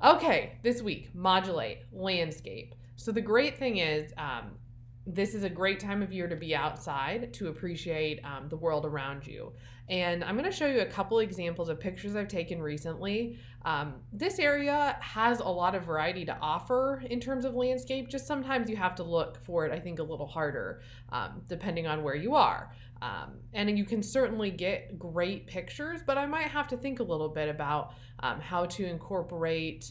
Okay, this week, modulate, landscape. So the great thing is, this is a great time of year to be outside to appreciate the world around you. And I'm going to show you a couple examples of pictures I've taken recently. This area has a lot of variety to offer in terms of landscape, just sometimes you have to look for it, I think, a little harder, depending on where you are. And you can certainly get great pictures, but I might have to think a little bit about how to incorporate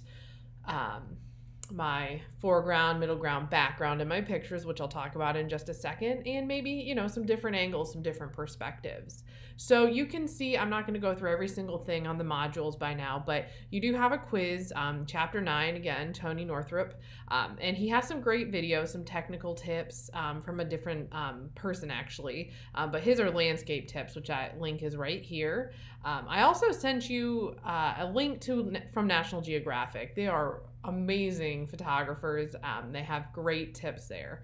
my foreground, middle ground, background in my pictures, which I'll talk about in just a second, and maybe, some different angles, some different perspectives. So you can see, I'm not going to go through every single thing on the modules by now, but you do have a quiz, chapter 9, again, Tony Northrup, and he has some great videos, some technical tips from a different person actually, but his are landscape tips, which link is right here. I also sent you a link from National Geographic. They are amazing photographers. They have great tips there.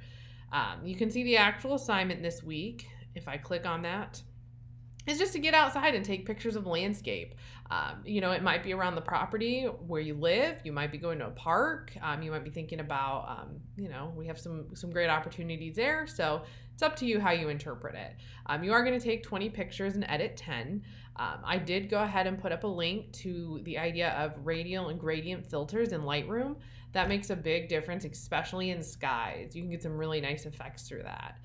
You can see the actual assignment this week. If I click on that, is just to get outside and take pictures of landscape. It might be around the property where you live. You might be going to a park. You might be thinking about, we have some great opportunities there. So it's up to you how you interpret it. You are going to take 20 pictures and edit 10. I did go ahead and put up a link to the idea of radial and gradient filters in Lightroom. That makes a big difference, especially in skies. You can get some really nice effects through that.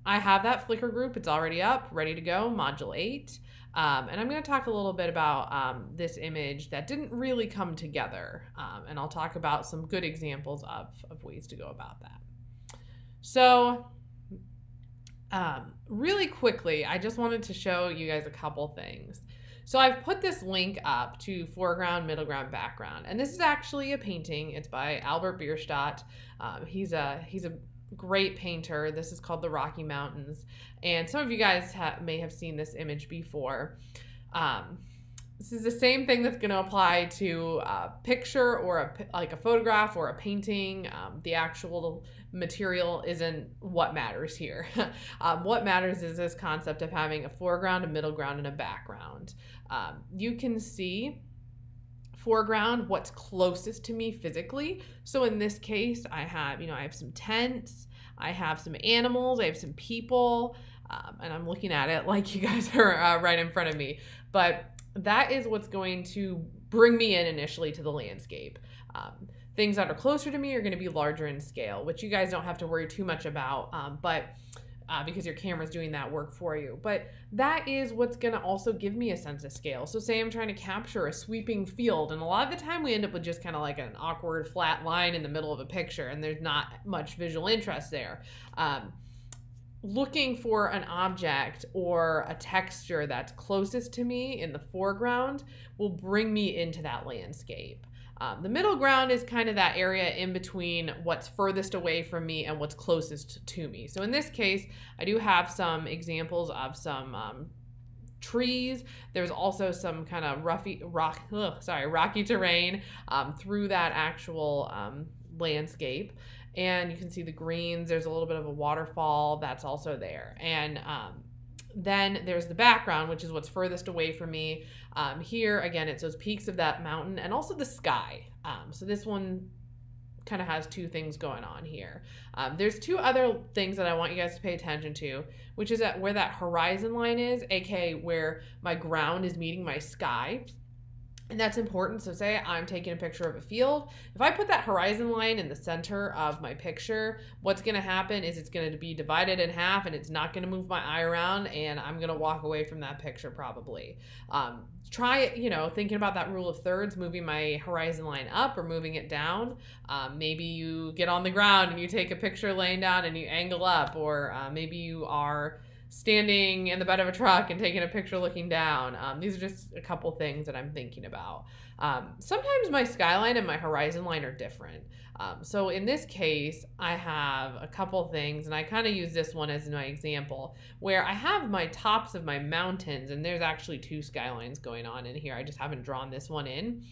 I have that Flickr group. It's already up, ready to go, Module 8. And I'm going to talk a little bit about this image that didn't really come together. And I'll talk about some good examples of ways to go about that. So really quickly, I just wanted to show you guys a couple things. So I've put this link up to foreground, middle ground, background. And this is actually a painting. It's by Albert Bierstadt. He's a great painter. This is called the Rocky Mountains, and some of you guys may have seen this image before. This is the same thing that's going to apply to a picture or a photograph or a painting. The actual material isn't what matters here. What matters is this concept of having a foreground, a middle ground, and a background. You can see foreground, what's closest to me physically. So in this case, I have some tents, I have some animals, I have some people, and I'm looking at it like you guys are right in front of me. But that is what's going to bring me in initially to the landscape. Things that are closer to me are going to be larger in scale, which you guys don't have to worry too much about, because your camera's doing that work for you. But that is what's going to also give me a sense of scale. So say I'm trying to capture a sweeping field, and a lot of the time we end up with just kind of like an awkward flat line in the middle of a picture, and there's not much visual interest there. Looking for an object or a texture that's closest to me in the foreground will bring me into that landscape. The middle ground is kind of that area in between what's furthest away from me and what's closest to me. So in this case, I do have some examples of some trees. There's also some kind of rocky terrain through that actual landscape. And you can see the greens. There's a little bit of a waterfall that's also there. And then there's the background, which is what's furthest away from me. Here, again, it's those peaks of that mountain and also the sky. So this one kind of has two things going on here. There's two other things that I want you guys to pay attention to, which is where that horizon line is, aka where my ground is meeting my sky. And that's important. So say I'm taking a picture of a field. If I put that horizon line in the center of my picture, what's going to happen is it's going to be divided in half, and it's not going to move my eye around, and I'm going to walk away from that picture probably. Try, thinking about that rule of thirds, moving my horizon line up or moving it down. Maybe you get on the ground and you take a picture laying down and you angle up, or maybe you are standing in the bed of a truck and taking a picture looking down. These are just a couple things that I'm thinking about. Sometimes my skyline and my horizon line are different. So in this case, I have a couple things, and I kind of use this one as my example, where I have my tops of my mountains, and there's actually two skylines going on in here. I just haven't drawn this one in.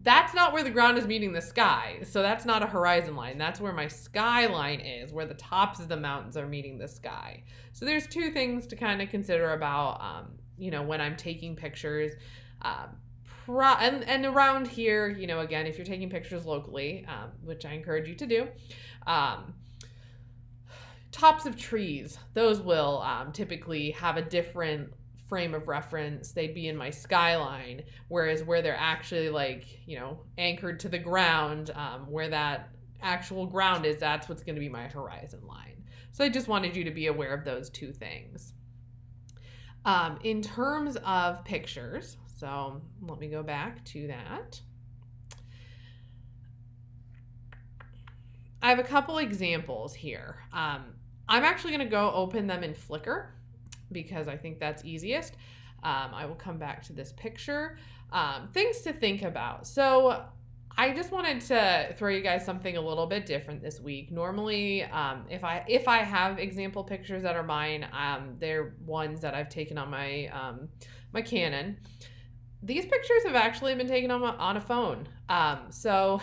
That's not where the ground is meeting the sky. So that's not a horizon line. That's where my skyline is, where the tops of the mountains are meeting the sky. So there's two things to kind of consider about, when I'm taking pictures. and around here, you know, again, if you're taking pictures locally, which I encourage you to do, tops of trees, those will typically have a different frame of reference. They'd be in my skyline, whereas where they're actually like, you know, anchored to the ground, where that actual ground is, that's what's going to be my horizon line. So I just wanted you to be aware of those two things. In terms of pictures, so let me go back to that. I have a couple examples here. I'm actually going to go open them in Flickr because I think that's easiest. I will come back to this picture. Things to think about. So I just wanted to throw you guys something a little bit different this week. Normally, if I have example pictures that are mine, they're ones that I've taken on my my Canon. These pictures have actually been taken on a phone. So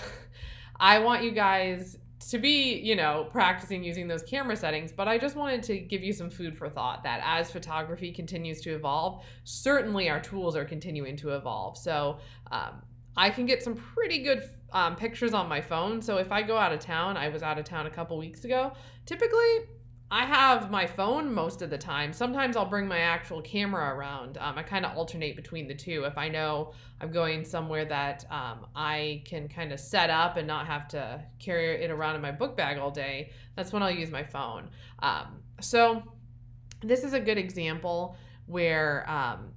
I want you guys to be, you know, practicing using those camera settings, but I just wanted to give you some food for thought that as photography continues to evolve, certainly our tools are continuing to evolve. So I can get some pretty good pictures on my phone. So if I go out of town, I was out of town a couple weeks ago, typically I have my phone most of the time. Sometimes I'll bring my actual camera around. I kind of alternate between the two. If I know I'm going somewhere that I can kind of set up and not have to carry it around in my book bag all day, that's when I'll use my phone. So this is a good example where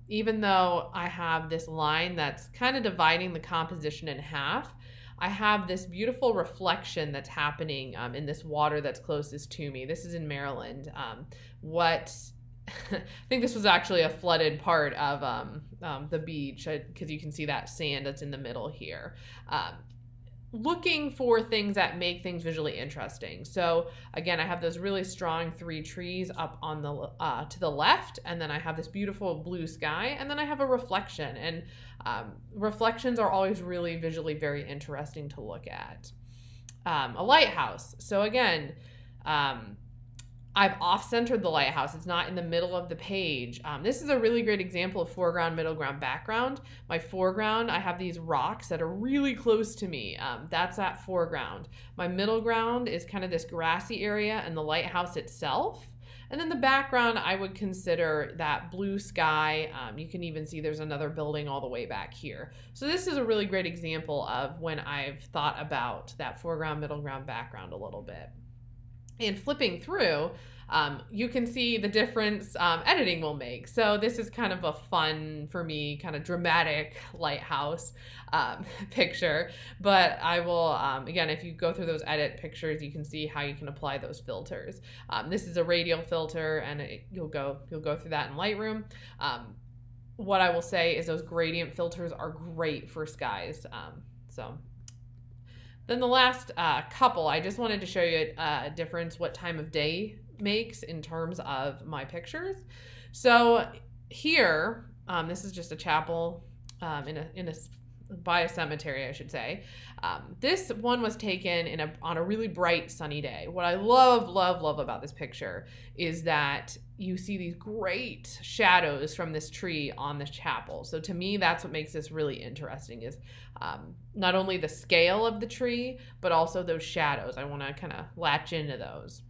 even though I have this line that's kind of dividing the composition in half, I have this beautiful reflection that's happening in this water that's closest to me. This is in Maryland. I think this was actually a flooded part of the beach because you can see that sand that's in the middle here. Looking for things that make things visually interesting. So again, I have those really strong 3 trees up on the to the left, and then I have this beautiful blue sky, and then I have a reflection. And reflections are always really visually very interesting to look at. A lighthouse. So again, I've off-centered the lighthouse. It's not in the middle of the page. This is a really great example of foreground, middle ground, background. My foreground, I have these rocks that are really close to me. That's that foreground. My middle ground is kind of this grassy area and the lighthouse itself. And then the background, I would consider that blue sky. You can even see there's another building all the way back here. So this is a really great example of when I've thought about that foreground, middle ground, background a little bit. And flipping through, you can see the difference editing will make. So this is kind of a fun, for me, kind of dramatic lighthouse picture. But I will, again, if you go through those edit pictures, you can see how you can apply those filters. This is a radial filter, and you'll go through that in Lightroom. What I will say is those gradient filters are great for skies. Then the last couple, I just wanted to show you a difference what time of day makes in terms of my pictures. So here, this is just a chapel by a cemetery, I should say. This one was taken on a really bright sunny day. What I love about this picture is that you see these great shadows from this tree on this chapel. So to me, that's what makes this really interesting is not only the scale of the tree, but also those shadows. I want to kind of latch into those.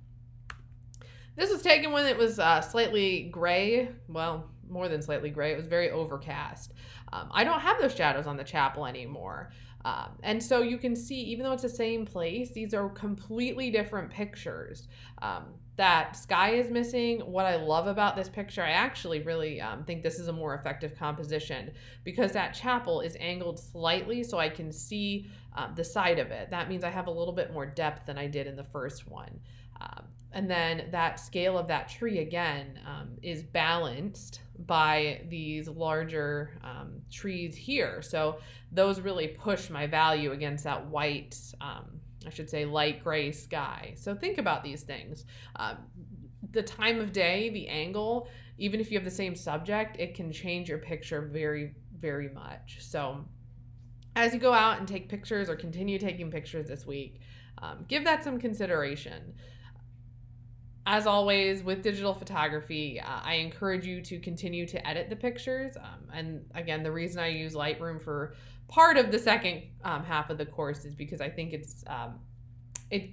This was taken when it was slightly gray. Well, more than slightly gray. It was very overcast. I don't have those shadows on the chapel anymore. And so you can see, even though it's the same place, these are completely different pictures. That sky is missing. What I love about this picture, I actually really think this is a more effective composition because that chapel is angled slightly so I can see the side of it. That means I have a little bit more depth than I did in the first one. And then that scale of that tree, again, is balanced by these larger trees here. So those really push my value against that white, I should say light gray sky. So think about these things. The time of day, the angle, even if you have the same subject, it can change your picture very, very much. So as you go out and take pictures or continue taking pictures this week, give that some consideration. As always, with digital photography, I encourage you to continue to edit the pictures. And again, the reason I use Lightroom for part of the second half of the course is because I think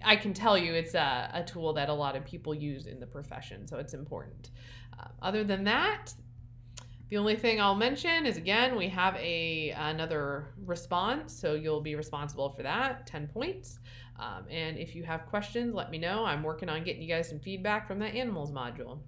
I can tell you it's a tool that a lot of people use in the profession, so it's important. Other than that, the only thing I'll mention is, again, we have another response, so you'll be responsible for that, 10 points. And if you have questions, let me know. I'm working on getting you guys some feedback from that animals module.